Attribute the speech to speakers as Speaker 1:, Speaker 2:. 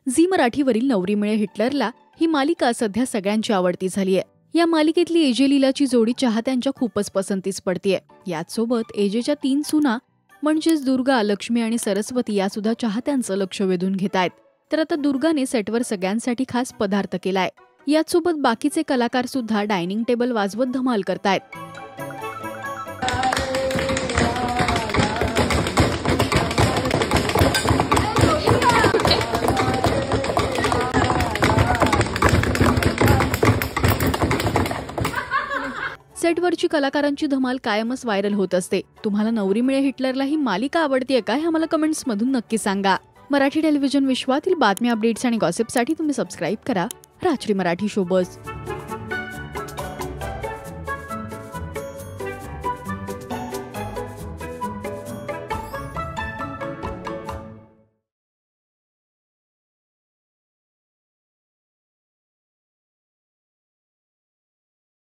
Speaker 1: Zee मराठीवरील Navri Mile हिटलरला ही मालिका सध्या सगळ्यांची आवडती झाली आहे। या मालिकेतली एजे लीलाची जोडी चाहत्यांच्या खूपच पसंतीस पडतीये। याच सोबत एजेच्या 3 सुना म्हणजेच दुर्गा, लक्ष्मी आणि सरस्वती या सुद्धा चाहत्यांचं लक्ष वेधून घेतायत। तर आता दुर्गाने सेटवर सगळ्यांसाठी खास पदार्थ केलाय। याच सोबत बाकीचे कलाकार सुद्धा डायनिंग टेबल वाजवत धमाल करतायत। सेटवरची कलाकारांची धमाल कायमच व्हायरल होत असते। तुम्हाला नवरी मिळे हिटलरला ही मालिका आवडतीये का हे आम्हाला कमेंट्स मधून नक्की सांगा। मराठी टेलिव्हिजन विश्वातील बातम्या, अपडेट्स आणि गॉसिपसाठी तुम्ही सबस्क्राइब करा राजश्री मराठी शोबज।